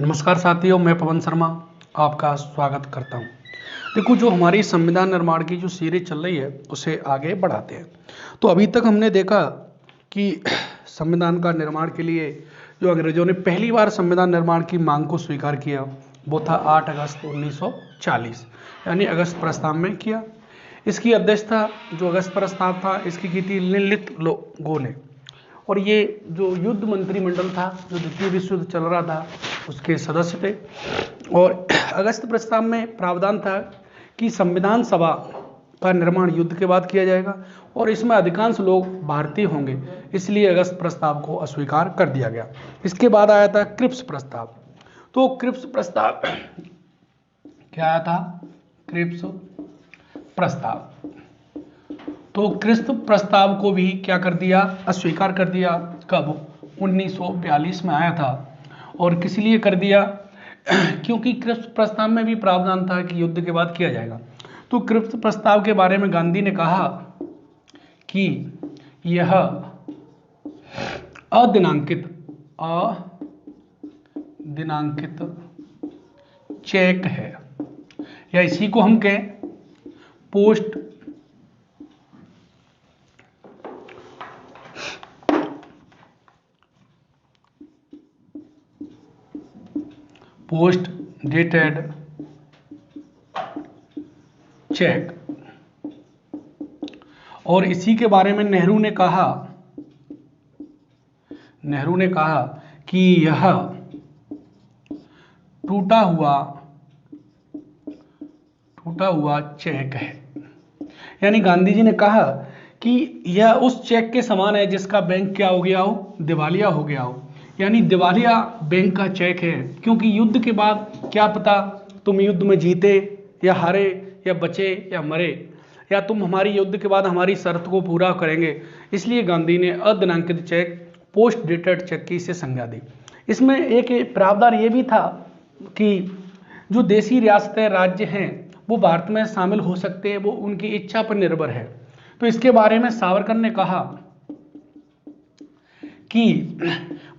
नमस्कार साथियों, मैं पवन शर्मा आपका स्वागत करता हूं। देखो, जो हमारी संविधान निर्माण की जो सीरीज चल रही है उसे आगे बढ़ाते हैं। तो अभी तक हमने देखा कि संविधान का निर्माण के लिए जो अंग्रेजों ने पहली बार संविधान निर्माण की मांग को स्वीकार किया वो था 8 अगस्त 1940 यानी अगस्त प्रस्ताव में किया। इसकी अध्यक्षता जो अगस्त प्रस्ताव था इसकी की थी निम्नलिखित लोगों ने। और ये जो युद्ध मंत्रिमंडल था, जो द्वितीय विश्व युद्ध चल रहा था, उसके सदस्य थे। और अगस्त प्रस्ताव में प्रावधान था कि संविधान सभा का निर्माण युद्ध के बाद किया जाएगा और इसमें अधिकांश लोग भारतीय होंगे, इसलिए अगस्त प्रस्ताव को अस्वीकार कर दिया गया। इसके बाद आया था क्रिप्स प्रस्ताव। तो क्रिप्स प्रस्ताव क्या आया था? क्रिप्स प्रस्ताव। तो क्रिप्स प्रस्ताव को भी क्या कर दिया? अस्वीकार कर दिया। कब? 1942 में आया था। और किस लिए कर दिया? क्योंकि क्रिप्स प्रस्ताव में भी प्रावधान था कि युद्ध के बाद किया जाएगा। तो क्रिप्स प्रस्ताव के बारे में गांधी ने कहा कि यह अदिनांकित चेक है, या इसी को हम कहें पोस्ट डेटेड चेक। और इसी के बारे में नेहरू ने कहा कि यह टूटा हुआ चेक है। यानी गांधी जी ने कहा कि यह उस चेक के समान है जिसका बैंक क्या हो गया हो? दिवालिया हो गया हो। यानी दिवालिया बैंक का चेक है, क्योंकि युद्ध के बाद क्या पता तुम युद्ध में जीते या हारे या बचे या मरे, या तुम हमारी युद्ध के बाद हमारी शर्त को पूरा करेंगे। इसलिए गांधी ने अदिनांकित चेक, पोस्ट डेटेड चेक की इसे संज्ञा दी। इसमें एक प्रावधान ये भी था कि जो देशी रियासतें, राज्य हैं, वो भारत में शामिल हो सकते हैं, वो उनकी इच्छा पर निर्भर है। तो इसके बारे में सावरकर ने कहा कि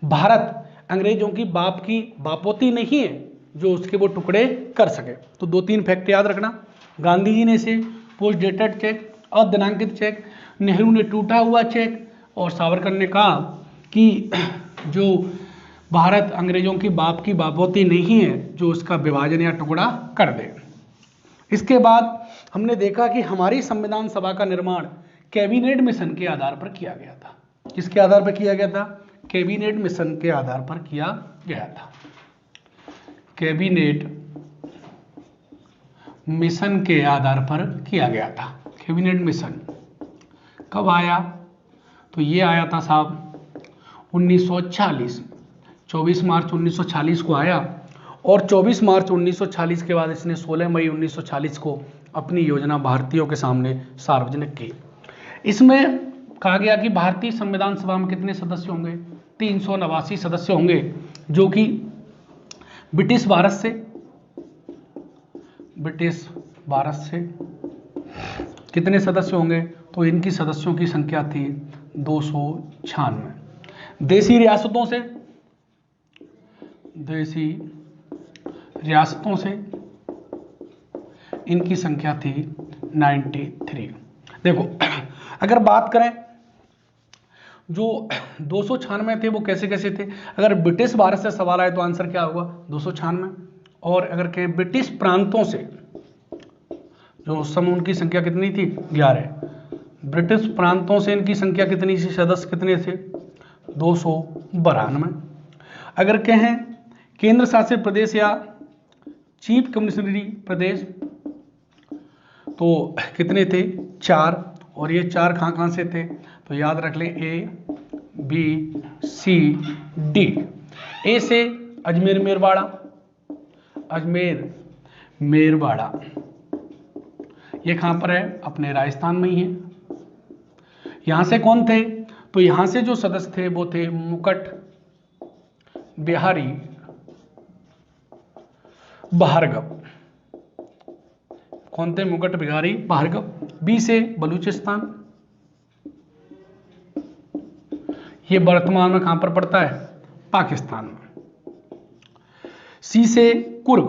भारत अंग्रेजों की बापोती नहीं है जो उसके वो टुकड़े कर सके। तो 2-3 फैक्ट याद रखना। गांधी जी ने इसे पोस्ट डेटेड चेक, अदिनांकित चेक, नेहरू ने टूटा हुआ चेक, और सावरकर ने कहा कि जो भारत अंग्रेजों की बापोती नहीं है जो उसका विभाजन या टुकड़ा कर दे। इसके बाद हमने देखा कि हमारी संविधान सभा का निर्माण कैबिनेट मिशन के आधार पर किया गया था। किसके आधार पर किया गया था? कैबिनेट मिशन के आधार पर किया गया था। कैबिनेट मिशन के आधार पर किया गया था। कैबिनेट मिशन कब आया? तो ये आया था साहब 1940, 24 मार्च 1940 को आया। और 24 मार्च 1940 के बाद इसने 16 मई 1940 को अपनी योजना भारतीयों के सामने सार्वजनिक की। इसमें कहा गया कि भारतीय संविधान सभा में कितने सदस्य होंगे? 389 सदस्य होंगे, जो कि ब्रिटिश भारत से कितने सदस्य होंगे? तो इनकी सदस्यों की संख्या थी 296। देशी रियासतों से इनकी संख्या थी 93। देखो, अगर बात करें जो 296 थे वो कैसे कैसे थे? अगर ब्रिटिश भारत से सवाल आए तो आंसर क्या होगा? 296। और अगर कहें ब्रिटिश प्रांतों से, जो उस समय उनकी संख्या कितनी थी? 11। ब्रिटिश प्रांतों से इनकी संख्या कितनी थी? सदस्य कितने थे? 292। अगर कहें केंद्र शासित प्रदेश या चीफ कमिश्नरी प्रदेश तो कितने थे? 4। और ये 4 कहाँ से थे? तो याद रख लें, A, B, C, D। ए से अजमेर मेरवाड़ा, ये कहाँ पर है? अपने राजस्थान में ही है। यहाँ से कौन थे? तो यहाँ से जो सदस्य थे वो थे मुकुट बिहारी भार्गव। कौन थे? मुकुट बिहारी भार्गव। बी से बलूचिस्तान, ये वर्तमान में कहां पर पड़ता है? पाकिस्तान में। सी से कुर्ग,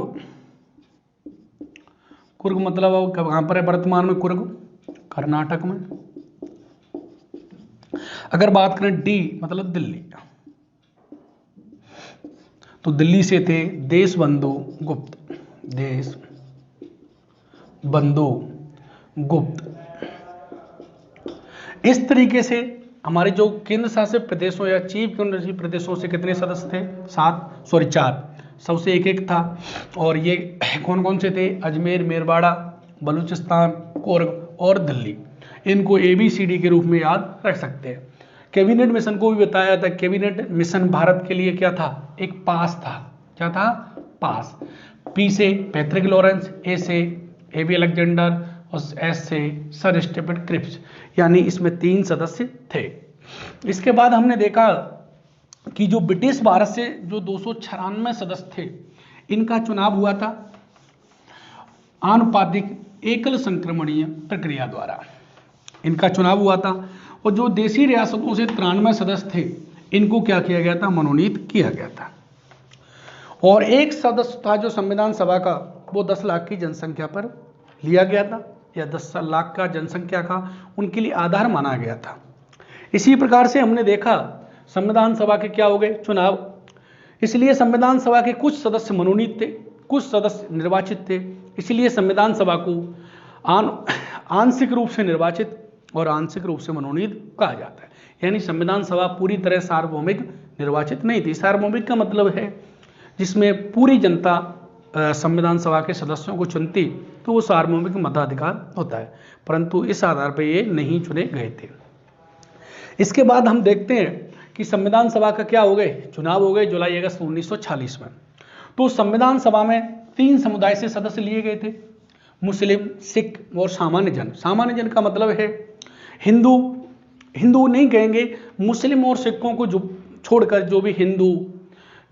कुर्ग मतलब कहां पर है वर्तमान में? कुर्ग कर्नाटक में। अगर बात करें डी मतलब दिल्ली, तो दिल्ली से थे देशबंधु गुप्त, देशबंधु गुप्त। इस तरीके से हमारे जो केंद्र शासित प्रदेशों या चीफ केंद्र शासित प्रदेशों से कितने सदस्य थे? 4, सबसे एक एक था। और ये कौन कौन से थे? अजमेर, मेरवाड़ा, बलूचिस्तान, कोर्ग और दिल्ली। इनको ABCD के रूप में याद रख सकते हैं। कैबिनेट मिशन को भी बताया था। कैबिनेट मिशन भारत के लिए क्या था? एक पास था। क्या था? पास। P से पैट्रिक लॉरेंस, A से AB अलेक्जेंडर और S से सर स्टीफन क्रिप्स, यानी इसमें 3 सदस्य थे। इसके बाद हमने देखा कि जो ब्रिटिश भारत से जो 296 सदस्य थे, इनका चुनाव हुआ था आनुपातिक एकल संक्रमणीय प्रक्रिया द्वारा। इनका चुनाव हुआ था। और जो देशी रियासतों से 93 सदस्य थे, इनको क्या किया गया था? मनोनीत किया गया था। और एक सदस्य था जो संविधान सभा का, वो 10 लाख की जनसंख्या पर लिया गया था, या 10 लाख का जनसंख्या का उनके लिए आधार माना गया था। इसी प्रकार से हमने देखा संविधान सभा के क्या हो गए? चुनाव। इसलिए संविधान सभा के कुछ सदस्य मनोनीत थे, कुछ सदस्य निर्वाचित थे। इसलिए संविधान सभा को आंशिक रूप से निर्वाचित और आंशिक रूप से मनोनीत कहा जाता है। यानी संविधान सभा पूरी तरह सार्वभौमिक निर्वाचित नहीं थी। सार्वभौमिक का मतलब है जिसमें पूरी जनता संविधान सभा के सदस्यों को चुनती, तो वो सार्वभौमिक मताधिकार होता है। परंतु इस आधार पर ये नहीं चुने गए थे। इसके बाद हम देखते हैं कि संविधान सभा का क्या हो गए? चुनाव हो गए जुलाई अगस्त 1946 में। तो संविधान सभा में 3 समुदाय से सदस्य लिए गए थे, मुस्लिम, सिख और सामान्य जन। सामान्य जन का मतलब है हिंदू नहीं कहेंगे, मुस्लिम और सिखों को जो छोड़कर जो भी हिंदू,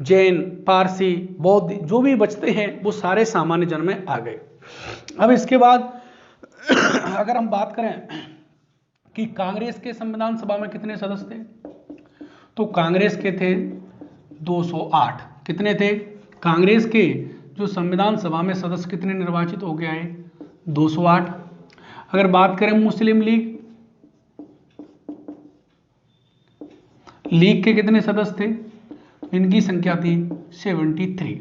जैन, पारसी, बौद्ध जो भी बचते हैं, वो सारे सामान्य जन में आ गए। अब इसके बाद अगर हम बात करें कि कांग्रेस के संविधान सभा में कितने सदस्य थे, तो कांग्रेस के थे 208। कितने थे? कांग्रेस के जो संविधान सभा में सदस्य कितने निर्वाचित हो गए आए? 208। अगर बात करें मुस्लिम लीग के कितने सदस्य थे? इनकी संख्या थी 73।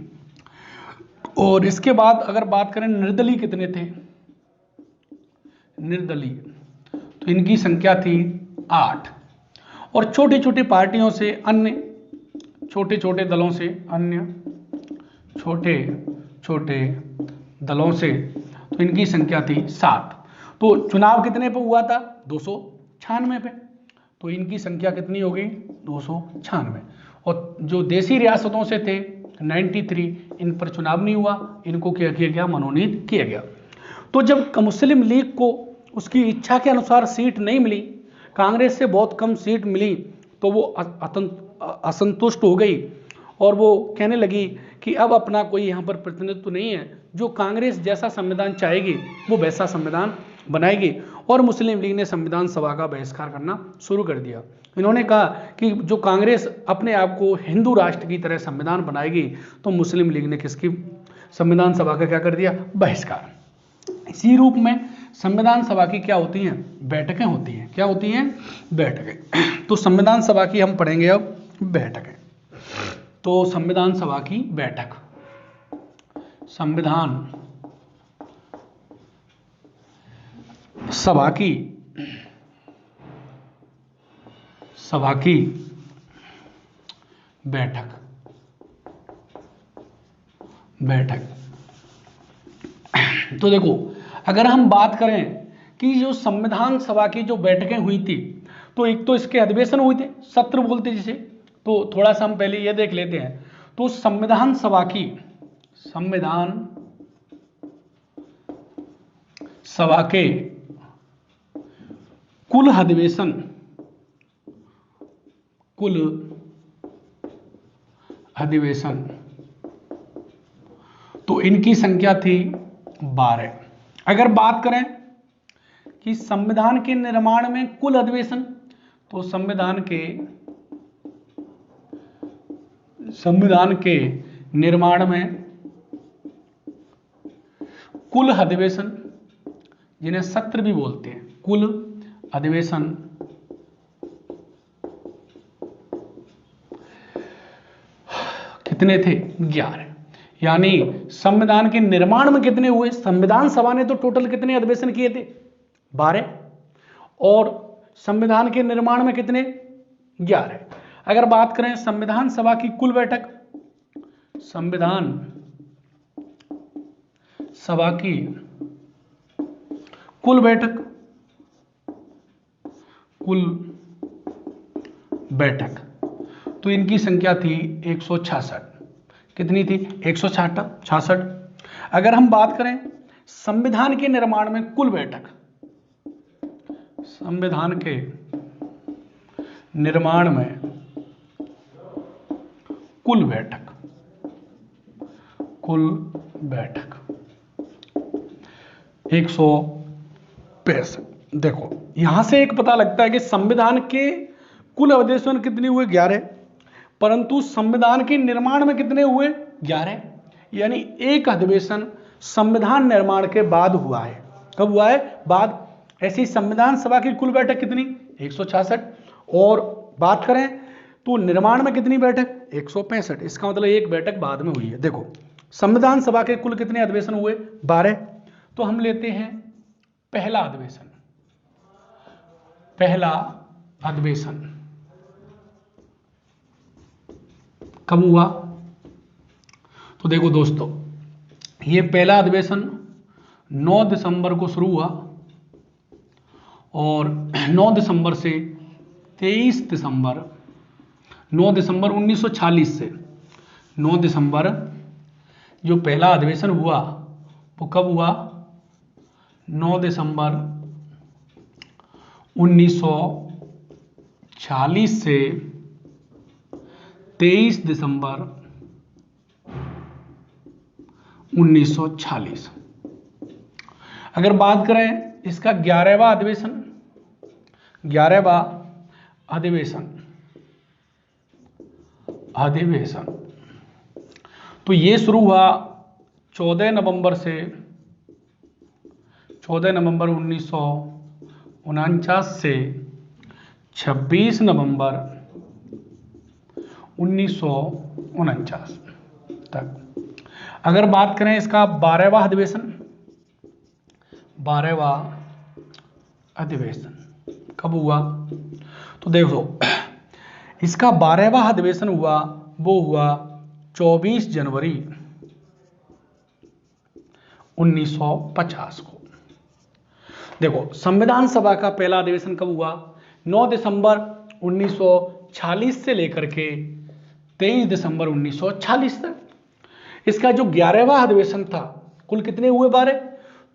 और इसके बाद अगर बात करें निर्दलीय कितने थे? निर्दलीय, तो इनकी संख्या थी 8। और छोटी छोटी पार्टियों से, अन्य छोटे छोटे दलों से, तो इनकी संख्या थी 7। तो चुनाव कितने पे हुआ था? 296 पे। तो इनकी संख्या कितनी हो गई? 296। और जो देशी रियासतों से थे 93, इन पर चुनाव नहीं हुआ, इनको क्या किया गया? मनोनीत किया गया। तो जब मुस्लिम लीग को उसकी इच्छा के अनुसार सीट नहीं मिली, कांग्रेस से बहुत कम सीट मिली, तो वो असंतुष्ट हो गई और वो कहने लगी कि अब अपना कोई यहाँ पर प्रतिनिधित्व नहीं है, जो कांग्रेस जैसा संविधान चाहेगी वो वैसा संविधान बनाएगी। और मुस्लिम लीग ने संविधान सभा का बहिष्कार करना शुरू कर दिया। इन्होंने कहा कि जो कांग्रेस अपने आप को हिंदू राष्ट्र की तरह संविधान बनाएगी, तो मुस्लिम लीग ने किसकी संविधान सभा का क्या कर दिया? बहिष्कार। इसी रूप में संविधान सभा की क्या होती हैं? बैठकें होती हैं। क्या होती हैं? बैठकें। तो संविधान सभा की हम पढ़ेंगे अब बैठकें। तो संविधान सभा की बैठक, संविधान सभा की बैठक तो देखो, अगर हम बात करें कि जो संविधान सभा की जो बैठकें हुई थी, तो एक तो इसके अधिवेशन हुए थे, सत्र बोलते जिसे, तो थोड़ा सा हम पहले ये देख लेते हैं। तो संविधान सभा के कुल अधिवेशन तो इनकी संख्या थी 12। अगर बात करें कि संविधान के निर्माण में कुल अधिवेशन, तो संविधान के निर्माण में कुल अधिवेशन, जिन्हें सत्र भी बोलते हैं, कुल अधिवेशन कितने थे? 11। यानी संविधान के निर्माण में कितने हुए? संविधान सभा ने तो टोटल कितने अधिवेशन किए थे? 12। और संविधान के निर्माण में कितने? 11। अगर बात करें संविधान सभा की कुल बैठक, संविधान सभा की कुल बैठक, तो इनकी संख्या थी 166। कितनी थी? 166। अगर हम बात करें संविधान के निर्माण में कुल बैठक, संविधान के निर्माण में कुल बैठक 165। देखो यहां से एक पता लगता है कि संविधान के कुल अधिवेशन कितने हुए? 11। परंतु संविधान के निर्माण में कितने हुए? 11। यानी एक अधिवेशन संविधान निर्माण के बाद हुआ है। कब हुआ है? बाद। ऐसी संविधान सभा की कुल बैठक कितनी? 166। और बात करें तो निर्माण में कितनी बैठक? 165। इसका मतलब एक बैठक बाद में हुई है। देखो संविधान सभा के कुल कितने अधिवेशन हुए? 12। तो हम लेते हैं पहला अधिवेशन। पहला अधिवेशन कब हुआ? तो देखो दोस्तों, ये पहला अधिवेशन 9 दिसंबर को शुरू हुआ और 9 दिसंबर से 23 दिसंबर, 9 दिसंबर 1946 से 9 दिसंबर जो पहला अधिवेशन हुआ वो कब हुआ? 9 दिसंबर 1946 से 23 दिसंबर 1946। अगर बात करें इसका 11वां अधिवेशन, 11वां अधिवेशन तो ये शुरू हुआ 14 नवंबर से 14 नवंबर 1949 से 26 नवंबर 1949 तक। अगर बात करें इसका 12वां अधिवेशन, 12वां अधिवेशन कब हुआ? तो देखो इसका 12वां अधिवेशन हुआ, वो हुआ 24 जनवरी 1950 को। देखो संविधान सभा का पहला अधिवेशन कब हुआ? 9 दिसंबर 1946 से लेकर के 23 दिसंबर 1946 तक। इसका जो 11वां अधिवेशन था, कुल कितने हुए? 12।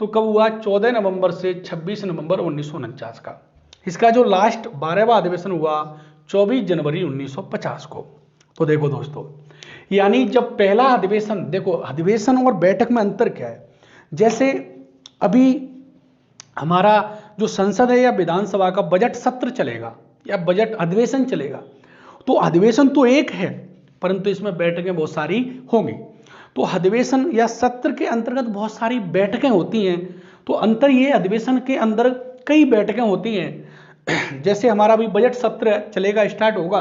तो कब हुआ? 14 नवंबर से 26 नवंबर 1949 का। इसका जो लास्ट 12वां अधिवेशन हुआ 24 जनवरी 1950 को। तो देखो दोस्तों, यानी जब पहला अधिवेशन, देखो अधिवेशन और बैठक में अंतर क्या है? जैसे अभी हमारा जो संसद है या विधानसभा का बजट सत्र चलेगा या बजट अधिवेशन चलेगा, तो अधिवेशन तो एक है परंतु इसमें बैठकें बहुत सारी होंगी। तो अधिवेशन या सत्र के अंतर्गत बहुत सारी बैठकें होती हैं। तो अंतर ये, अधिवेशन के अंदर कई बैठकें होती हैं। जैसे हमारा भी बजट सत्र चलेगा, स्टार्ट होगा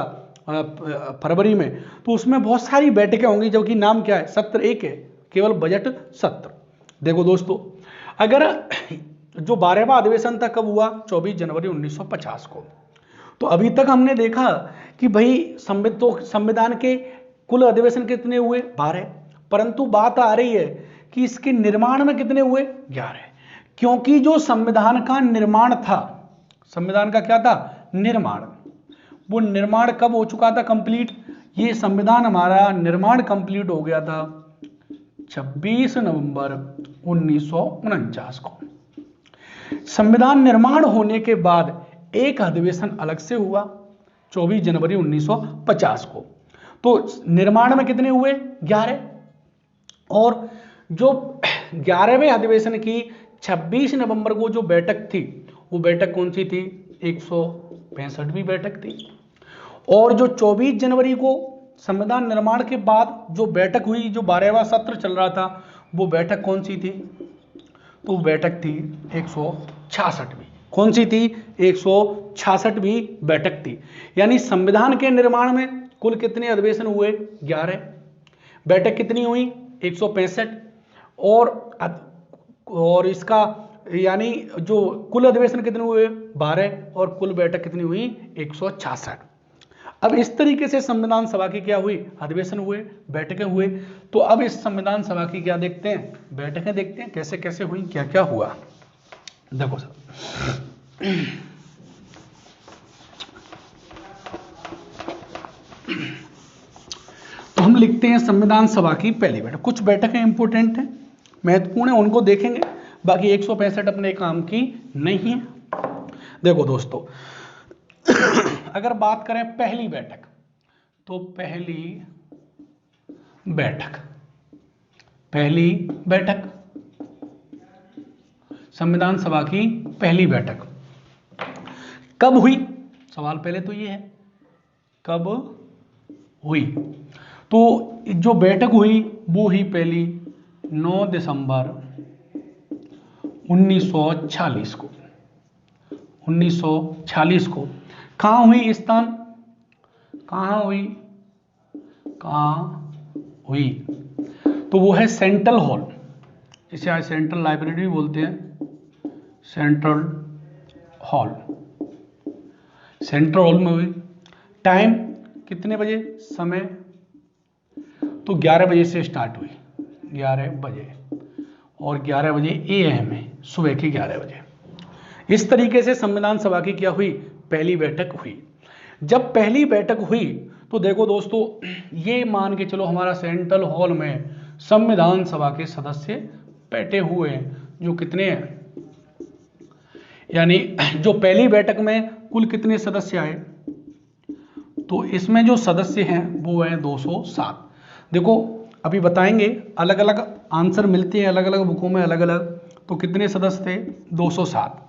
फरवरी में, तो उसमें बहुत सारी बैठकें होंगी, जबकि नाम क्या है? सत्र एक है, केवल बजट सत्र। देखो दोस्तों, अगर जो 12वां अधिवेशन था कब हुआ? 24 जनवरी 1950 को। तो अभी तक हमने देखा कि भाई संविधान के कुल अधिवेशन कितने हुए? 12। परंतु बात आ रही है कि इसके निर्माण में कितने हुए? 11। क्योंकि जो संविधान का निर्माण था, संविधान का क्या था? निर्माण। वो निर्माण कब हो चुका था कंप्लीट? ये संविधान हमारा निर्माण कंप्लीट हो गया था 26 नवंबर 1949 को। संविधान निर्माण होने के बाद एक अधिवेशन अलग से हुआ 24 जनवरी 1950 को। तो निर्माण में कितने हुए? 11। और जो 11वें अधिवेशन की 26 नवंबर को जो बैठक थी, वो बैठक कौन सी थी? 165वीं बैठक थी। और जो 24 जनवरी को संविधान निर्माण के बाद जो बैठक हुई, जो 12वां सत्र चल रहा था, वो बैठक कौन सी थी? तो वो बैठक थी 166वीं। कौन सी थी? 166वीं बैठक थी। यानी संविधान के निर्माण में कुल कितने अधिवेशन हुए? 11। बैठक कितनी हुई? 165। और इसका यानी जो कुल अधिवेशन कितने हुए? 12। और कुल बैठक कितनी हुई? 166। अब इस तरीके से संविधान सभा की क्या हुई? अधिवेशन हुए, बैठकें हुए। तो अब इस संविधान सभा की क्या देखते हैं? बैठकें देखते हैं, कैसे कैसे हुई, क्या क्या हुआ। देखो सर, तो हम लिखते हैं संविधान सभा की पहली बैठक। कुछ बैठकें इंपोर्टेंट हैं, महत्वपूर्ण है, उनको देखेंगे। बाकी 165 अपने काम की नहीं है। देखो दोस्तों, अगर बात करें पहली बैठक, तो पहली बैठक संविधान सभा की पहली बैठक कब हुई? सवाल पहले तो ये है, कब हुई? तो जो बैठक हुई वो ही पहली 9 दिसंबर 1946 को। 1946 को कहाँ हुई? स्थान कहाँ हुई? तो वो है सेंट्रल हॉल, इसे आज सेंट्रल लाइब्रेरी भी बोलते हैं। सेंट्रल हॉल में हुई। टाइम कितने बजे? समय तो 11 बजे से स्टार्ट हुई, 11 बजे, और 11 बजे AM है, सुबह की 11 बजे। इस तरीके से संविधान सभा की क्या हुई? पहली बैठक हुई। जब पहली बैठक हुई तो देखो दोस्तों, ये मान के चलो हमारा सेंट्रल हॉल में संविधान सभा के सदस्य बैठे हुए हैं, जो कितने हैं, यानी जो पहली बैठक में कुल कितने सदस्य आए? तो इसमें जो सदस्य हैं वो है 207। देखो अभी बताएंगे, अलग अलग आंसर मिलते हैं, अलग अलग बुकों में अलग अलग। तो कितने सदस्य थे? 207।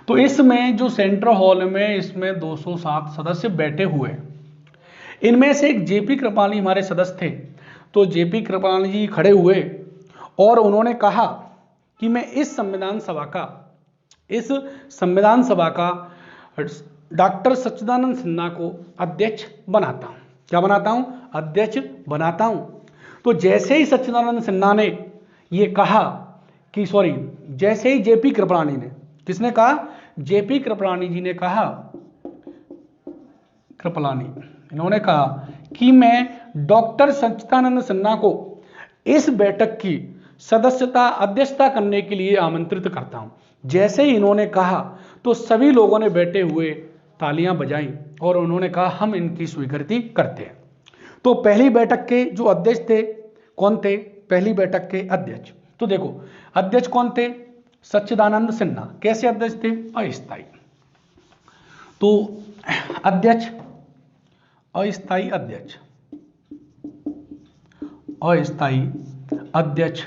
तो इसमें जो सेंट्रल हॉल में इसमें 207 सदस्य बैठे हुए, इनमें से एक JP कृपलानी हमारे सदस्य थे। तो JP कृपलानी जी खड़े हुए और उन्होंने कहा कि मैं इस संविधान सभा का डॉक्टर सच्चिदानंद सिन्हा को अध्यक्ष बनाता हूं। क्या बनाता हूं? अध्यक्ष बनाता हूं। तो जैसे ही सच्चिदानंद सिन्हा ने ये कहा कि जैसे ही JP कृपलानी ने, किसने कहा? JP कृपलानी जी ने कहा, इन्होंने कहा कि मैं डॉक्टर सच्चिदानंद सिन्हा को इस बैठक की अध्यक्षता करने के लिए आमंत्रित करता हूं। जैसे ही इन्होंने कहा तो सभी लोगों ने बैठे हुए तालियां बजाई और उन्होंने कहा हम इनकी स्वीकृति करते हैं। तो पहली बैठक के जो अध्यक्ष थे, कौन थे? पहली बैठक के अध्यक्ष। तो देखो अध्यक्ष कौन थे? सच्चिदानंद सिन्हा। कैसे अध्यक्ष थे? अस्थायी। तो अध्यक्ष, अस्थायी अध्यक्ष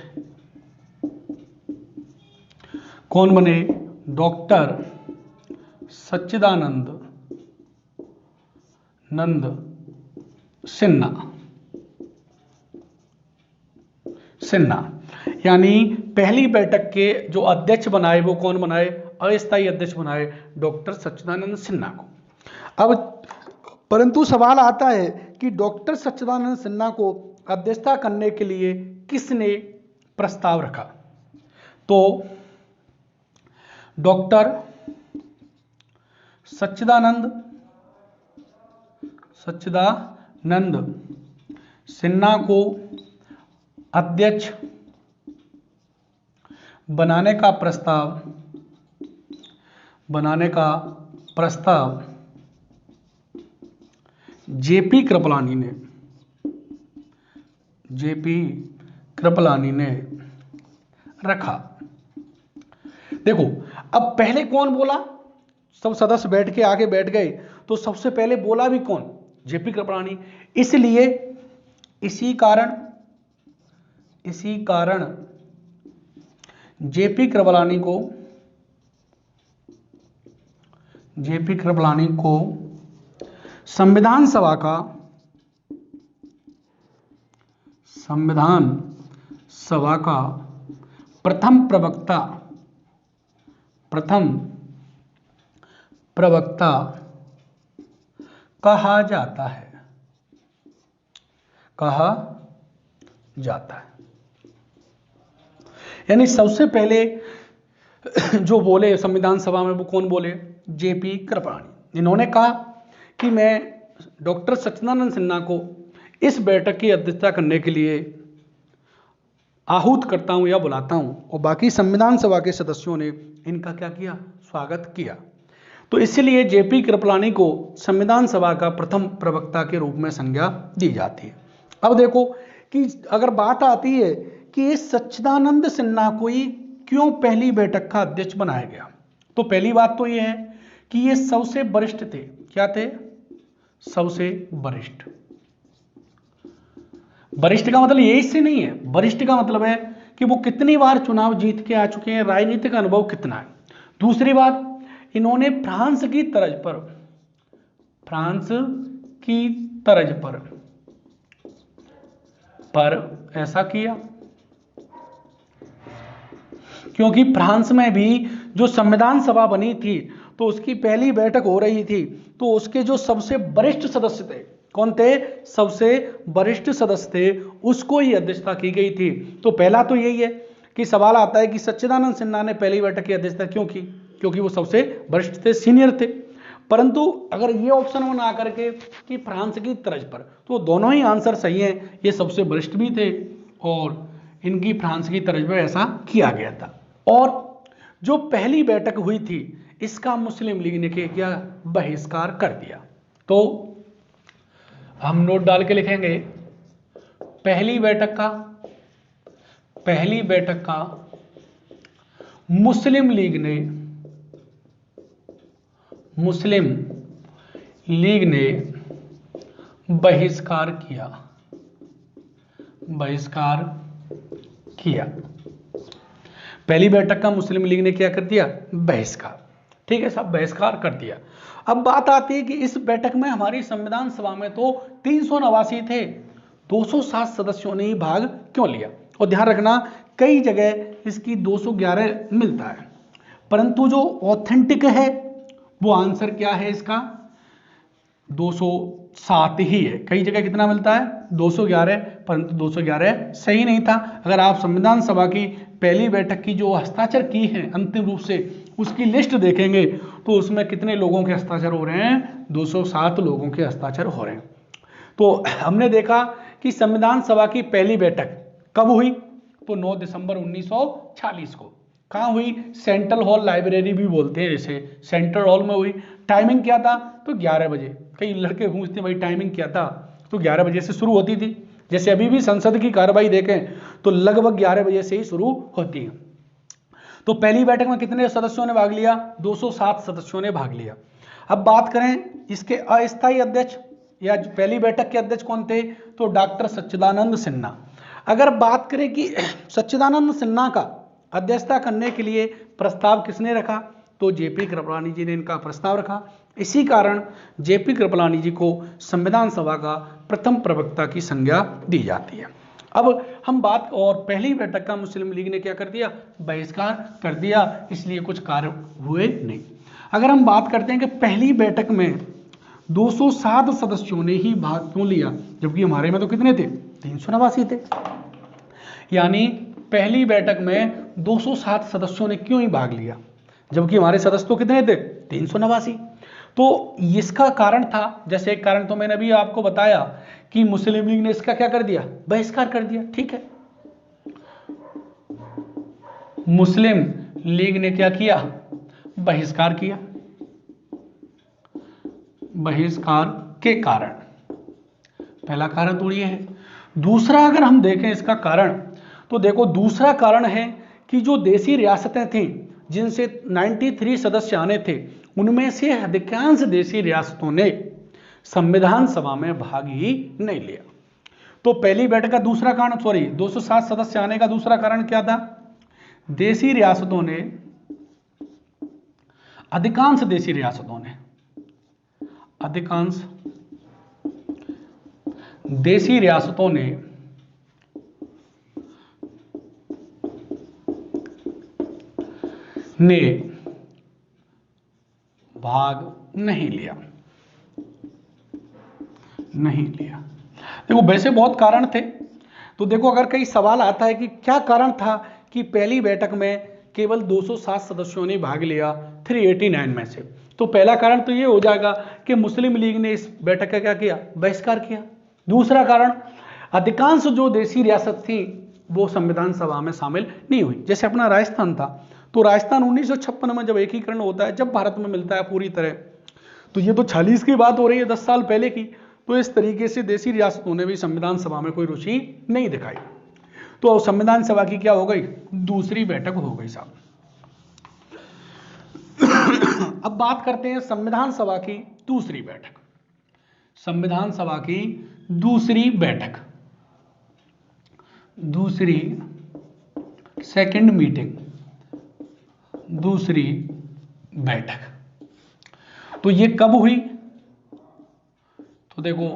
कौन बने? डॉक्टर सच्चिदानंद सिन्हा। यानी पहली बैठक के जो अध्यक्ष बनाए वो कौन बनाए? अस्थायी अध्यक्ष बनाए डॉक्टर सच्चिदानंद सिन्हा को। अब परंतु सवाल आता है कि डॉक्टर सच्चिदानंद सिन्हा को अध्यक्षता करने के लिए किसने प्रस्ताव रखा? तो डॉक्टर सच्चिदानंद सिन्हा को अध्यक्ष बनाने का प्रस्ताव JP कृपलानी ने रखा। देखो अब पहले कौन बोला? सब सदस्य बैठ के आगे बैठ गए, तो सबसे पहले बोला भी कौन? JP कृपलानी। इसलिए इसी कारण JP कृपलानी को संविधान सभा का संविधान सभा का प्रथम प्रवक्ता कहा जाता है। यानी सबसे पहले जो बोले संविधान सभा में वो कौन बोले? जेपी कृपलानी। इन्होंने कहा कि मैं डॉक्टर सच्चिदानंद सिन्हा को इस बैठक की अध्यक्षता करने के लिए आहूत करता हूं या बुलाता हूं, और बाकी संविधान सभा के सदस्यों ने इनका क्या किया? स्वागत किया। तो इसलिए जेपी कृपलानी को संविधान सभा का प्रथम प्रवक्ता के रूप में संज्ञा दी जाती है। अब देखो कि अगर बात आती है कि इस सच्चिदानंद सिन्हा को ही क्यों पहली बैठक का अध्यक्ष बनाया गया, तो पहली बात तो यह है कि ये सबसे वरिष्ठ थे। क्या थे? सबसे वरिष्ठ। वरिष्ठ का मतलब यही से नहीं है, वरिष्ठ का मतलब है कि वो कितनी बार चुनाव जीत के आ चुके हैं, राजनीतिक अनुभव कितना है। दूसरी बात, इन्होंने फ्रांस की तर्ज पर ऐसा किया क्योंकि फ्रांस में भी जो संविधान सभा बनी थी तो उसकी पहली बैठक हो रही थी, तो उसके जो सबसे वरिष्ठ सदस्य थे, कौन थे? सबसे वरिष्ठ सदस्य थे, उसको ही अध्यक्षता की गई थी। तो पहला तो यही है कि सवाल आता है कि सच्चिदानंद सिन्हा ने पहली बैठक की अध्यक्षता क्यों की? क्योंकि वो सबसे वरिष्ठ थे, सीनियर थे। परंतु अगर ये ऑप्शन में ना करके कि फ्रांस की तर्ज पर, तो दोनों ही आंसर सही हैं। ये सबसे वरिष्ठ भी थे और इनकी फ्रांस की तर्ज पर ऐसा किया गया था। और जो पहली बैठक हुई थी इसका मुस्लिम लीग ने क्या? बहिष्कार कर दिया। तो हम नोट डाल के लिखेंगे, पहली बैठक का मुस्लिम लीग ने बहिष्कार किया। पहली बैठक का मुस्लिम लीग ने क्या कर दिया? बहिष्कार। ठीक है साहब, बहिष्कार कर दिया। अब बात आती है कि इस बैठक में हमारी संविधान सभा में तो 389 थे, 207 सदस्यों ने ही भाग क्यों लिया? और ध्यान रखना, कई जगह इसकी 211 मिलता है, परंतु जो ऑथेंटिक है वो आंसर क्या है इसका? 207 ही है। कई जगह कितना मिलता है? 211, परंतु 211 सही नहीं था। अगर आप संविधान सभा की पहली बैठक की जो हस्ताक्षर की है अंतिम रूप से, उसकी लिस्ट देखेंगे तो उसमें कितने लोगों के हस्ताक्षर हो रहे हैं? 207 लोगों के हस्ताक्षर हो रहे हैं। तो हमने देखा कि संविधान सभा की पहली बैठक कब हुई? तो 9 दिसंबर 1946 को। कहाँ हुई? सेंट्रल हॉल लाइब्रेरी भी बोलते हैं, जैसे सेंट्रल हॉल में हुई। टाइमिंग क्या था? तो 11 बजे। कई लड़के पूछते भाई टाइमिंग क्या था? तो 11 बजे से शुरू होती थी। जैसे अभी भी संसद की कार्रवाई देखें तो लगभग 11 बजे से ही शुरू होती है। तो पहली बैठक में कितने सदस्यों ने भाग लिया? 207 सदस्यों ने भाग लिया। अब बात करें इसके अस्थायी अध्यक्ष या पहली बैठक के अध्यक्ष कौन थे? तो डॉक्टर सच्चिदानंद सिन्हा। अगर बात करें कि सच्चिदानंद सिन्हा का अध्यक्षता करने के लिए प्रस्ताव किसने रखा? तो जेपी कृपलानी जी ने इनका प्रस्ताव रखा। इसी कारण जेपी कृपलानी जी को संविधान सभा का प्रथम प्रवक्ता की संज्ञा दी जाती है। अब हम बात, और पहली बैठक का मुस्लिम लीग ने क्या कर दिया? बहिष्कार कर दिया, इसलिए कुछ कार्य हुए नहीं। अगर हम बात करते हैं कि पहली बैठक में 207 सदस्यों ने ही भाग क्यों लिया, जबकि हमारे में तो कितने थे? 389 थे। यानी पहली बैठक में 207 सदस्यों ने क्यों ही भाग लिया, जबकि हमारे सदस्य तो कितने थे? 389। तो इसका कारण था, जैसे एक कारण तो मैंने अभी आपको बताया कि मुस्लिम लीग ने इसका क्या कर दिया? बहिष्कार कर दिया। ठीक है, मुस्लिम लीग ने क्या किया? बहिष्कार किया। बहिष्कार के कारण, पहला कारण तो ये है। दूसरा अगर हम देखें इसका कारण, तो देखो दूसरा कारण है कि जो देशी रियासतें थीं जिनसे 93 सदस्य आने थे, उनमें से अधिकांश देशी रियासतों ने संविधान सभा में भाग ही नहीं लिया। तो पहली बैठक का दूसरा कारण, 207 सदस्य आने का दूसरा कारण क्या था? देशी रियासतों ने, अधिकांश देशी रियासतों ने, अधिकांश देशी रियासतों ने ने भाग नहीं लिया। देखो वैसे बहुत कारण थे, तो देखो अगर कई सवाल आता है कि क्या कारण था कि पहली बैठक में केवल 207 सदस्यों ने भाग लिया 389 में से, तो पहला कारण तो ये हो जाएगा कि मुस्लिम लीग ने इस बैठक का क्या किया, बहिष्कार किया। दूसरा कारण, अधिकांश जो देशी रियासत थी वो संविधान सभा में शामिल नहीं हुई। जैसे अपना राजस्थान था, तो राजस्थान 1956 में जब एकीकरण होता है, जब भारत में मिलता है पूरी तरह, तो ये तो 46 की बात हो रही है, 10 साल पहले की। तो इस तरीके से देशी रियासतों ने भी संविधान सभा में कोई रुचि नहीं दिखाई। तो संविधान सभा की क्या हो गई, दूसरी बैठक हो गई साहब। अब बात करते हैं संविधान सभा की दूसरी बैठक। संविधान सभा की दूसरी बैठक, दूसरी सेकंड मीटिंग, दूसरी बैठक, तो ये कब हुई, तो देखो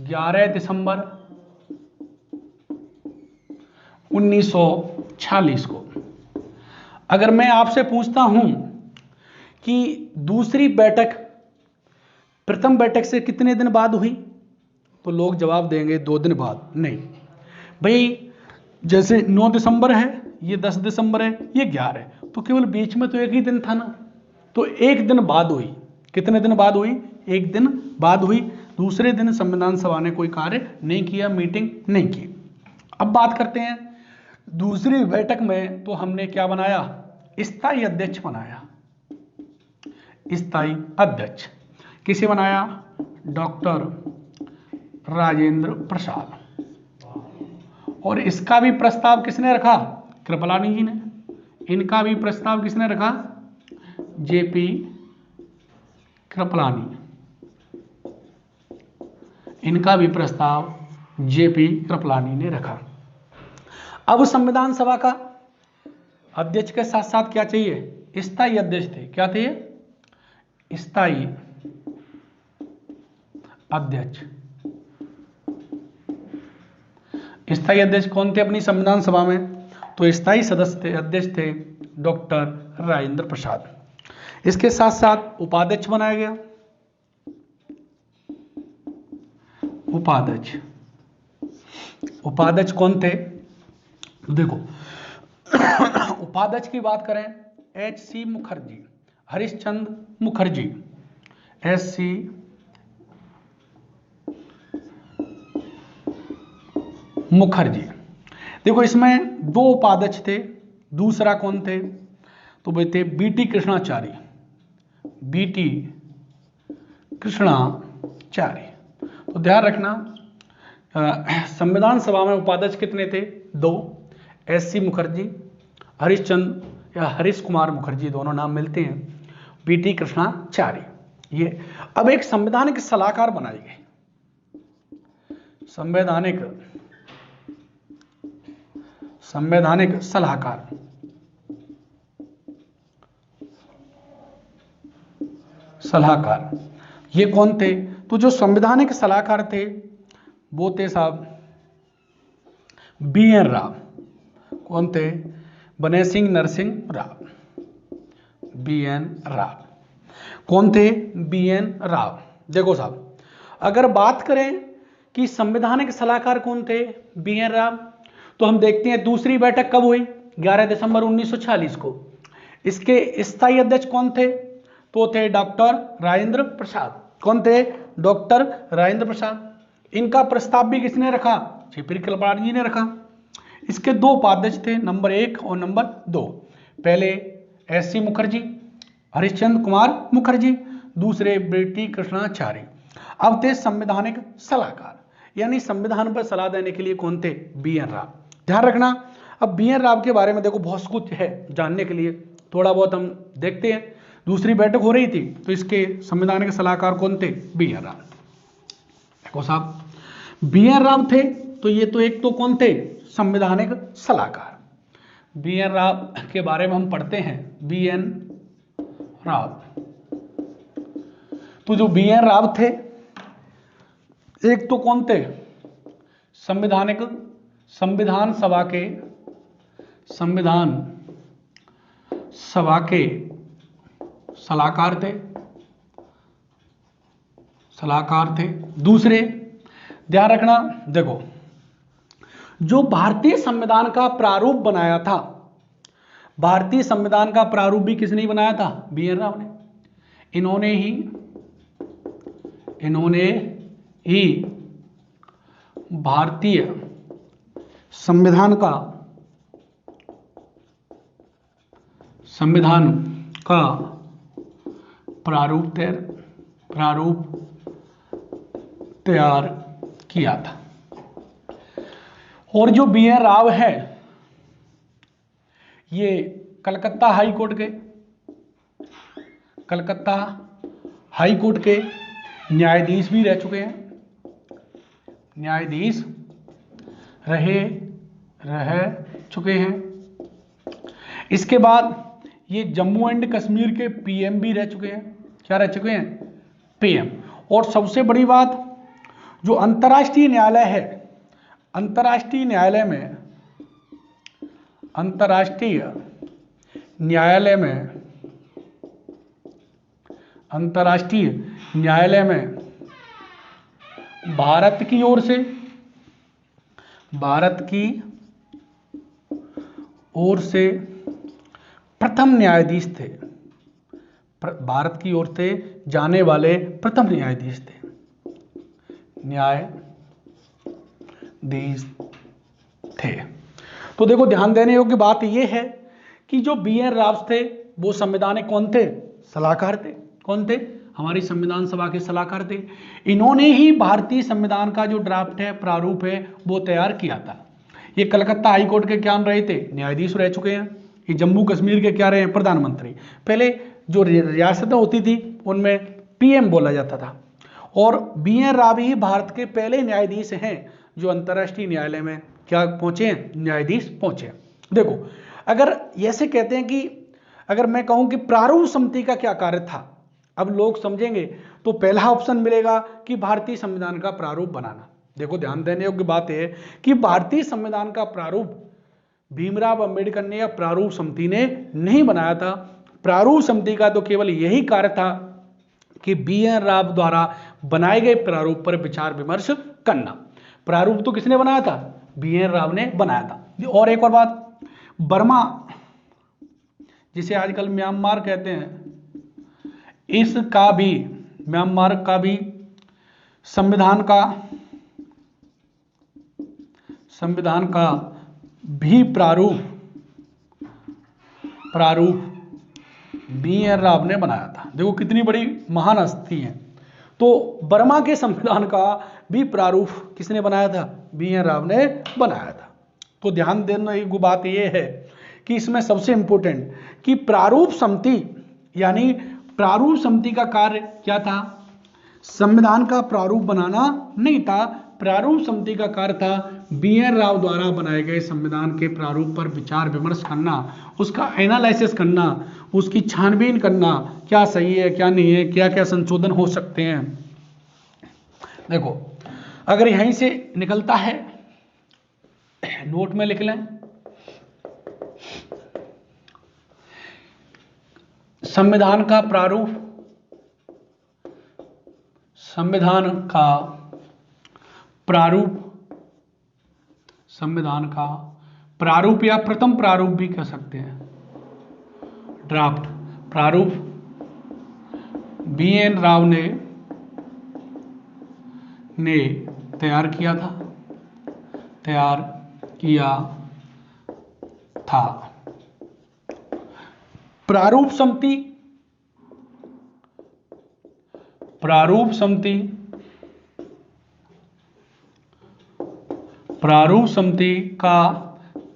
11 दिसंबर 1946 को। अगर मैं आपसे पूछता हूं कि दूसरी बैठक प्रथम बैठक से कितने दिन बाद हुई, तो लोग जवाब देंगे 2 दिन बाद। नहीं भाई, जैसे 9 दिसंबर है, ये 10 दिसंबर है, ये 11 है, तो केवल बीच में तो एक ही दिन था ना, तो एक दिन बाद हुई। कितने दिन बाद हुई, एक दिन बाद हुई। दूसरे दिन संविधान सभा ने कोई कार्य नहीं किया, मीटिंग नहीं की। अब बात करते हैं दूसरी बैठक में, तो हमने क्या बनाया, स्थायी अध्यक्ष बनाया। स्थायी अध्यक्ष किसे बनाया, डॉक्टर राजेंद्र प्रसाद। और इसका भी प्रस्ताव किसने रखा, कृपलानी जी ने। इनका भी प्रस्ताव किसने रखा, जेपी कृपलानी। इनका भी प्रस्ताव जेपी कृपलानी ने रखा। अब संविधान सभा का अध्यक्ष के साथ साथ क्या चाहिए, स्थायी अध्यक्ष थे। क्या थे, स्थायी अध्यक्ष। स्थायी अध्यक्ष कौन थे अपनी संविधान सभा में, तो स्थायी सदस्य थे, अध्यक्ष थे डॉक्टर राजेंद्र प्रसाद। इसके साथ साथ उपाध्यक्ष बनाया गया। उपाध्यक्ष, उपाध्यक्ष कौन थे, देखो उपाध्यक्ष की बात करें, H.C. मुखर्जी, हरिश्चंद्र मुखर्जी, S.C. मुखर्जी। देखो इसमें 2 उपाध्यक्ष थे, दूसरा कौन थे, तो वे थे बीटी कृष्णाचारी। बीटी कृष्णाचारी। तो ध्यान रखना, संविधान सभा में उपाध्यक्ष कितने थे, 2, S.C. मुखर्जी, हरिश्चंद्र या हरीश कुमार मुखर्जी, दोनों नाम मिलते हैं, बीटी कृष्णाचारी। ये अब एक संवैधानिक सलाहकार बनाई गई। संवैधानिक सलाहकार, ये कौन थे, तो जो संवैधानिक सलाहकार थे वो थे साहब B.N. राव। कौन थे, बनय सिंह नरसिंह राव। B.N. राव कौन थे, B.N. राव। देखो साहब, अगर बात करें कि संवैधानिक सलाहकार कौन थे, B.N. राव, तो हम देखते हैं दूसरी बैठक कब हुई, 11 दिसंबर 1946 को। इसके स्थायी अध्यक्ष कौन थे, तो थे डॉक्टर राजेंद्र प्रसाद। कौन थे, डॉक्टर राजेंद्र प्रसाद। इनका प्रस्ताव भी किसने रखा, जेपी कृपलानी जी ने रखा। इसके 2 उपाध्यक्ष थे, नंबर 1 और नंबर 2। पहले S.C. मुखर्जी, हरिश्चंद्र कुमार मुखर्जी, दूसरे बीटी कृष्णाचारी। अब थे संवैधानिक सलाहकार, यानी संविधान पर सलाह देने के लिए कौन थे, B.N. राव। ध्यान रखना, अब B.N. राव के बारे में देखो बहुत कुछ है जानने के लिए, थोड़ा बहुत हम देखते हैं। दूसरी बैठक हो रही थी, तो इसके संवैधानिक सलाहकार कौन थे, B.N. राव। देखो साहब, B.N. राव थे, तो ये तो एक तो कौन थे, संवैधानिक सलाहकार। B.N. राव के बारे में हम पढ़ते हैं, B.N. राव। तो जो B.N. राव थे, एक तो कौन थे, संविधान सभा के सलाहकार थे। दूसरे, ध्यान रखना, देखो जो भारतीय संविधान का प्रारूप बनाया था, भारतीय संविधान का प्रारूप भी किसने बनाया था? बी.एन. राव ने। इन्होंने ही भारतीय संविधान का प्रारूप तैयार किया था। और जो बी.एन. राव है, ये कलकत्ता हाई कोर्ट के न्यायाधीश भी रह चुके हैं, रह चुके हैं। इसके बाद ये जम्मू एंड कश्मीर के पीएम भी रह चुके हैं। क्या रह चुके हैं? पीएम। और सबसे बड़ी बात, जो अंतर्राष्ट्रीय न्यायालय है, अंतर्राष्ट्रीय न्यायालय में भारत की ओर से प्रथम न्यायाधीश थे, भारत की ओर से जाने वाले प्रथम न्यायाधीश थे। तो देखो, ध्यान देने योग्य बात यह है कि जो बी.एन. राव थे वो संवैधानिक कौन थे? सलाहकार थे। कौन थे? हमारी संविधान सभा के सलाहकार थे। इन्होंने ही भारतीय संविधान का जो ड्राफ्ट है, प्रारूप है, वो तैयार किया था। ये कलकत्ता हाई कोर्ट के क्या रहे थे? न्यायाधीश रह चुके हैं। ये जम्मू कश्मीर के क्या रहे हैं? प्रधानमंत्री। पहले जो रियासतें होती थी उनमें पीएम बोला जाता था। और बी.एन. राव ही भारत के पहले न्यायाधीश हैं जो अंतर्राष्ट्रीय न्यायालय में क्या पहुंचे हैं? न्यायाधीश पहुंचे। देखो, अगर ऐसे कहते हैं कि अगर मैं कहूं कि प्रारूप समिति का क्या कार्य था, अब लोग समझेंगे तो पहला ऑप्शन मिलेगा कि भारतीय संविधान का प्रारूप बनाना। देखो, ध्यान देने योग्य बात है कि भारतीय संविधान का प्रारूप भीमराव अंबेडकर ने या प्रारूप समिति ने नहीं बनाया था। प्रारूप समिति का तो केवल यही कार्य था कि बी.एन. राव द्वारा बनाए गए प्रारूप पर विचार विमर्श करना। प्रारूप तो किसने बनाया था? बी.एन. राव ने बनाया था। और एक और बात, बर्मा, जिसे आजकल म्यांमार कहते हैं, इसका भी, म्यांमार का भी संविधान का भी प्रारूप बी.एन. राव ने बनाया था। देखो कितनी बड़ी महान हस्ती है। तो बर्मा के संविधान का भी प्रारूप किसने बनाया था? बी.एन. राव ने बनाया था। तो ध्यान देने की बात यह है कि इसमें सबसे इंपॉर्टेंट कि प्रारूप समिति, यानी प्रारूप समिति का कार्य क्या था? संविधान का प्रारूप बनाना नहीं था। प्रारूप समिति का कार्य था बी.एन. राव द्वारा बनाए गए संविधान के प्रारूप पर विचार विमर्श करना, उसका एनालिसिस करना, उसकी छानबीन करना, क्या सही है, क्या नहीं है, क्या क्या संशोधन हो सकते हैं। देखो, अगर यहीं से निकलता है, नोट में लिख लें, संविधान का प्रारूप या प्रथम प्रारूप भी कह सकते हैं, ड्राफ्ट प्रारूप बी.एन. राव ने तैयार किया था। प्रारूप समिति का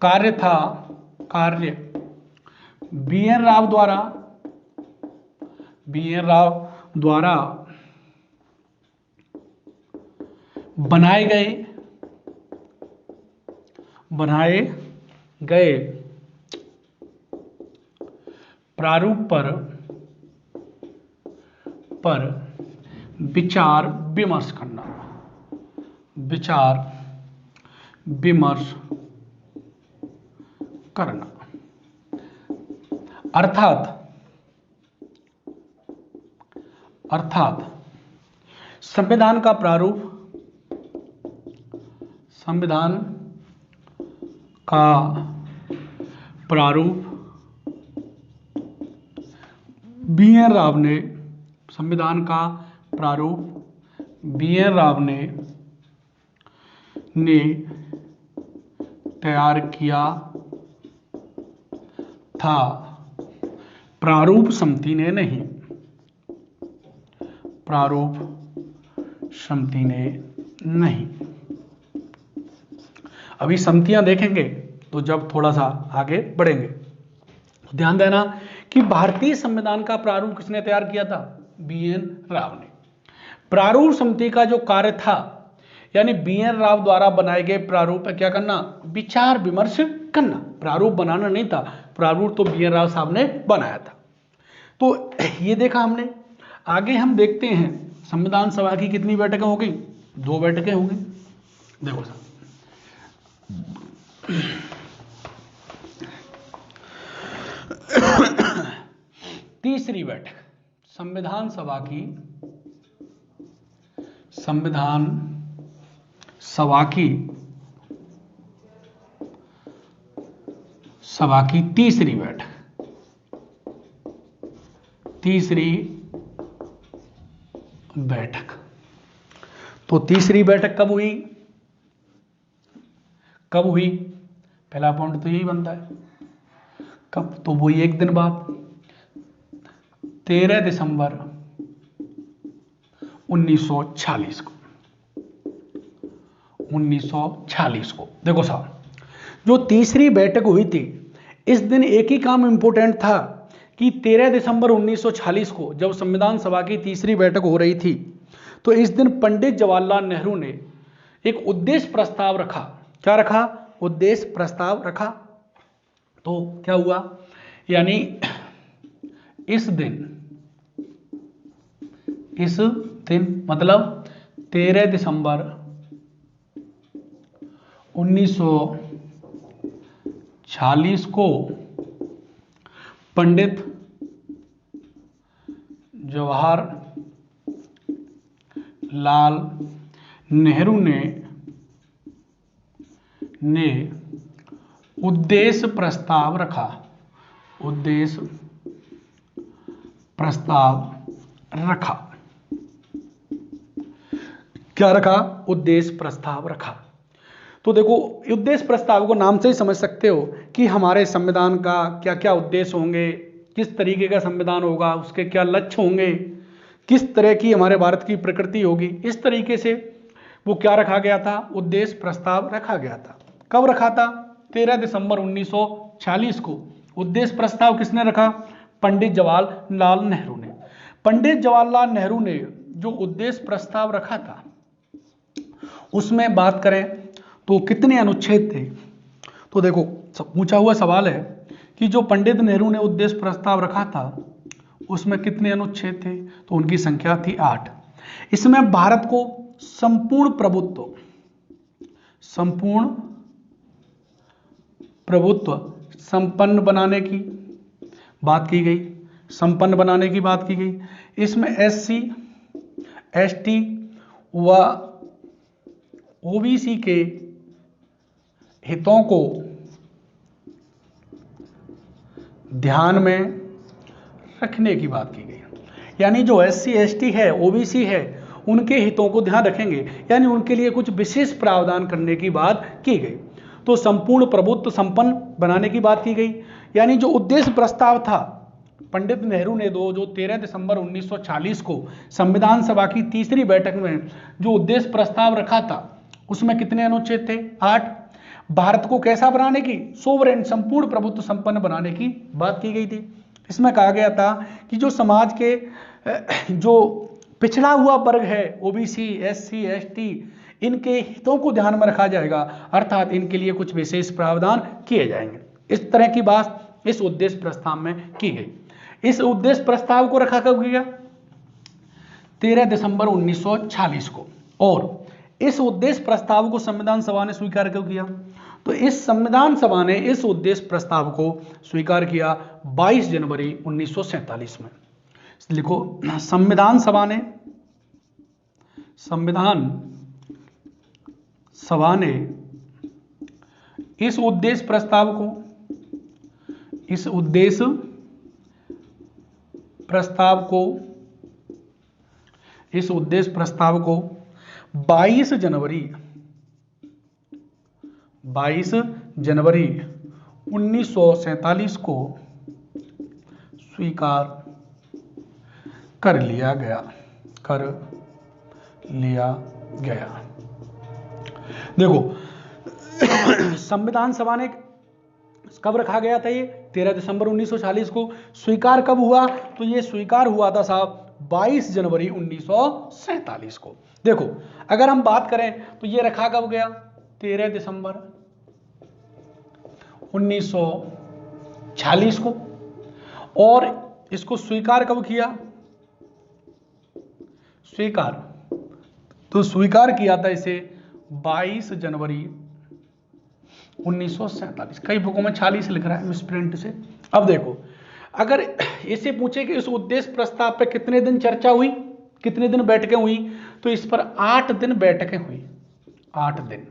कार्य बी.एन. राव द्वारा बनाए गए प्रारूप पर विचार विमर्श करना। अर्थात संविधान का प्रारूप, संविधान का प्रारूप बी.एन. राव ने, संविधान का प्रारूप बी.एन. राव ने तैयार किया था, प्रारूप समिति ने नहीं, प्रारूप समिति ने नहीं। अभी समितियां देखेंगे तो जब थोड़ा सा आगे बढ़ेंगे। तो ध्यान देना कि भारतीय संविधान का प्रारूप किसने तैयार किया था? बी.एन. राव ने। प्रारूप समिति का जो कार्य था, यानी बी.एन. राव द्वारा बनाए गए प्रारूप है क्या करना? विचार विमर्श करना। प्रारूप बनाना नहीं था, प्रारूप तो बी.एन. राव साहब ने बनाया था। तो ये देखा हमने। आगे हम देखते हैं संविधान सभा की कितनी बैठकें हो गई? 2 बैठकें हो गई। देखो साहब, तीसरी बैठक संविधान सभा की तीसरी बैठक। तो तीसरी बैठक कब हुई? पहला पॉइंट तो यही बनता है। कब? तो वही एक दिन बाद 13 दिसंबर 1946 को। 1946 को देखो साहब, जो तीसरी बैठक हुई थी, इस दिन एक ही काम इंपॉर्टेंट था कि 13 दिसंबर 1946 को जब संविधान सभा की तीसरी बैठक हो रही थी, तो इस दिन पंडित जवाहरलाल नेहरू ने एक उद्देश्य प्रस्ताव रखा। क्या रखा? उद्देश्य प्रस्ताव रखा। तो क्या हुआ? यानी इस दिन मतलब 13 दिसंबर 1946 को पंडित जवाहरलाल नेहरू ने उद्देश्य प्रस्ताव रखा। क्या रखा? उद्देश्य प्रस्ताव रखा। तो देखो, उद्देश्य प्रस्ताव को नाम से ही समझ सकते हो कि हमारे संविधान का क्या क्या उद्देश्य होंगे, किस तरीके का संविधान होगा, उसके क्या लक्ष्य होंगे, किस तरह की हमारे भारत की प्रकृति होगी। इस तरीके से वो क्या रखा गया था? उद्देश्य प्रस्ताव रखा गया था। कब रखा था? 13 दिसंबर 1946 को। उद्देश्य प्रस्ताव किसने रखा? पंडित जवाहरलाल नेहरू ने। पंडित जवाहरलाल नेहरू ने जो उद्देश्य प्रस्ताव रखा था, उसमें बात करें तो कितने अनुच्छेद थे? तो देखो, पूछा हुआ सवाल है कि जो पंडित नेहरू ने उद्देश्य प्रस्ताव रखा था, उसमें कितने अनुच्छेद थे? तो उनकी संख्या थी 8। इसमें भारत को संपूर्ण प्रभुत्व संपन्न बनाने की बात की गई। इसमें SC, ST व OBC के हितों को ध्यान में रखने की बात की गई। यानी जो SC, ST है, OBC है, उनके हितों को ध्यान रखेंगे, यानी उनके लिए कुछ विशेष प्रावधान करने की बात की गई। तो संपूर्ण प्रभुत्व संपन्न बनाने की बात की गई। यानी जो उद्देश्य प्रस्ताव था पंडित नेहरू ने जो 13 दिसंबर 1946 को संविधान सभा की तीसरी बैठक में जो उद्देश्य प्रस्ताव रखा था, उसमें कितने अनुच्छेद थे? 8। भारत को कैसा बनाने की? सोवरेन, संपूर्ण प्रभुत्व संपन्न बनाने की बात की गई थी। इसमें कहा गया था कि जो समाज के जो पिछड़ा हुआ वर्ग है, OBC, SC, ST, इनके हितों को ध्यान में रखा जाएगा, अर्थात इनके लिए कुछ विशेष प्रावधान किए जाएंगे। इस तरह की बात इस उद्देश्य प्रस्ताव में की गई। इस उद्देश्य प्रस्ताव को रखा कब गया? 13 दिसंबर 1946 को। और इस उद्देश्य प्रस्ताव को संविधान सभा ने स्वीकार क्यों किया? तो इस संविधान सभा ने इस उद्देश्य प्रस्ताव को स्वीकार किया 22 जनवरी 1947 में। लिखो, संविधान सभा ने इस उद्देश्य प्रस्ताव को 22 जनवरी 1947 को स्वीकार कर लिया गया। देखो, संविधान सभा ने कब रखा गया था? ये 13 दिसंबर 1940 को। स्वीकार कब हुआ? तो ये स्वीकार हुआ था साहब 22 जनवरी 1947 को। देखो, अगर हम बात करें तो ये रखा कब गया? 13 दिसंबर 1946 को। और इसको स्वीकार कब किया? स्वीकार किया था इसे 22 जनवरी 1947। कई बुकों में 46 लिख रहा है मिसप्रिंट से। अब देखो, अगर इसे पूछे कि इस उद्देश्य प्रस्ताव पे कितने दिन चर्चा हुई, कितने दिन बैठकें हुई, तो इस पर 8 दिन बैठकें हुई। 8 दिन।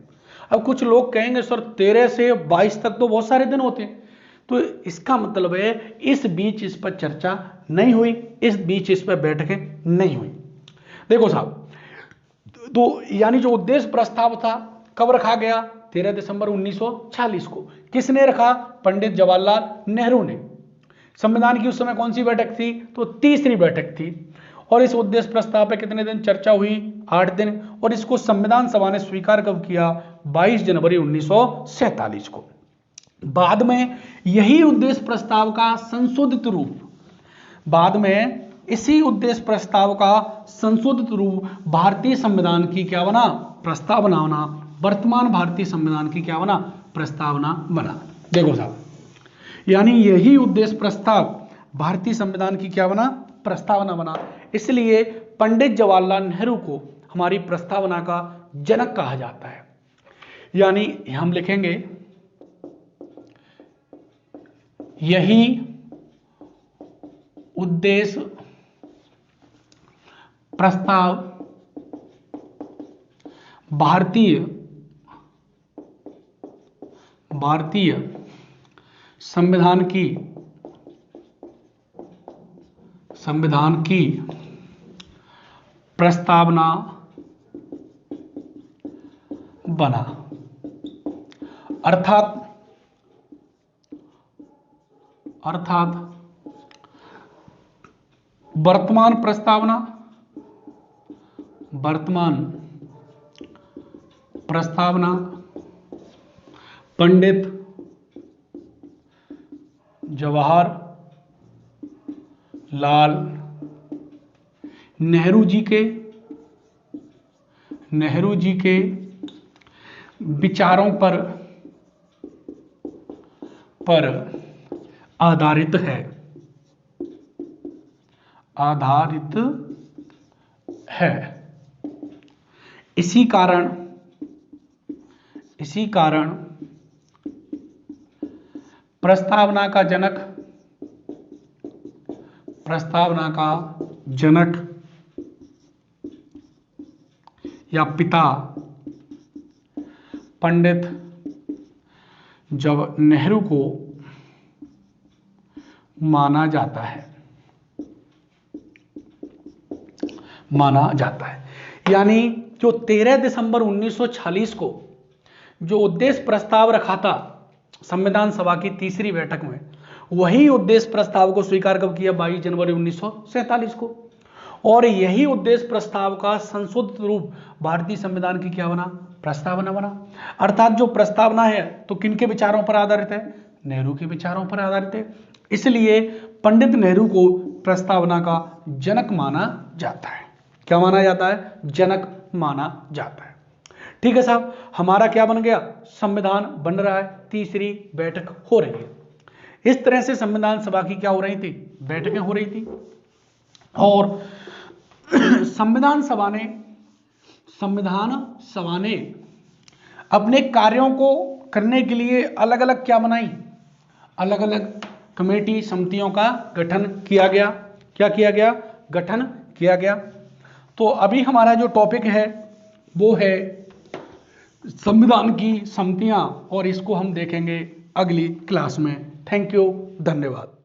अब कुछ लोग कहेंगे सर 13 से 22 तक तो बहुत सारे दिन होते हैं, तो इसका मतलब है इस बीच इस पर चर्चा नहीं हुई, इस बीच इस पर बैठकें नहीं हुई। देखो साहब, तो यानी जो उद्देश्य प्रस्ताव था कब रखा गया? 13 दिसंबर 1946 को। किसने रखा? पंडित जवाहरलाल नेहरू ने। संविधान की उस समय कौन सी बैठक थी? तो तीसरी बैठक थी। और इस उद्देश्य प्रस्ताव पर कितने दिन चर्चा हुई? 8 दिन। और इसको संविधान सभा ने स्वीकार कब किया? 22 जनवरी 1947 को। बाद में यही उद्देश्य प्रस्ताव का संशोधित रूप, बाद में इसी उद्देश्य प्रस्ताव का संशोधित रूप भारतीय संविधान की क्या बना? प्रस्तावना बना। वर्तमान भारतीय संविधान की क्या बना? प्रस्तावना बना। देखो साहब, यानी यही उद्देश्य प्रस्ताव भारतीय संविधान की क्या बना? प्रस्तावना बना। इसलिए पंडित जवाहरलाल नेहरू को हमारी प्रस्तावना का जनक कहा जाता है। यानी हम लिखेंगे यही उद्देश्य प्रस्ताव भारतीय संविधान की प्रस्तावना बना। अर्थात वर्तमान प्रस्तावना पंडित जवाहरलाल नेहरू जी के विचारों पर आधारित है। इसी कारण प्रस्तावना का जनक या पिता पंडित नेहरू को माना जाता है। यानी जो 13 दिसंबर 1946 को जो उद्देश्य प्रस्ताव रखा था संविधान सभा की तीसरी बैठक में, वही उद्देश्य प्रस्ताव को स्वीकार कब किया? 22 जनवरी 1947 को। और यही उद्देश्य प्रस्ताव का संशोधित रूप भारतीय संविधान की क्या बना? प्रस्तावना बना। अर्थात जो प्रस्तावना है तो किनके विचारों पर आधारित है? नेहरू के विचारों पर आधारित है। इसलिए पंडित नेहरू को प्रस्तावना का जनक माना जाता है। क्या माना जाता है? जनक माना जाता है। ठीक है साहब, हमारा क्या बन गया? संविधान बन रहा है, तीसरी बैठक हो रही है। इस तरह से संविधान सभा की क्या हो रही थी? बैठकें हो रही थी। और संविधान सभा ने अपने कार्यों को करने के लिए अलग अलग क्या बनाई, अलग अलग कमेटी समितियों का गठन किया गया। क्या किया गया? गठन किया गया। तो अभी हमारा जो टॉपिक है वो है संविधान की समितियां, और इसको हम देखेंगे अगली क्लास में। थैंक यू, धन्यवाद।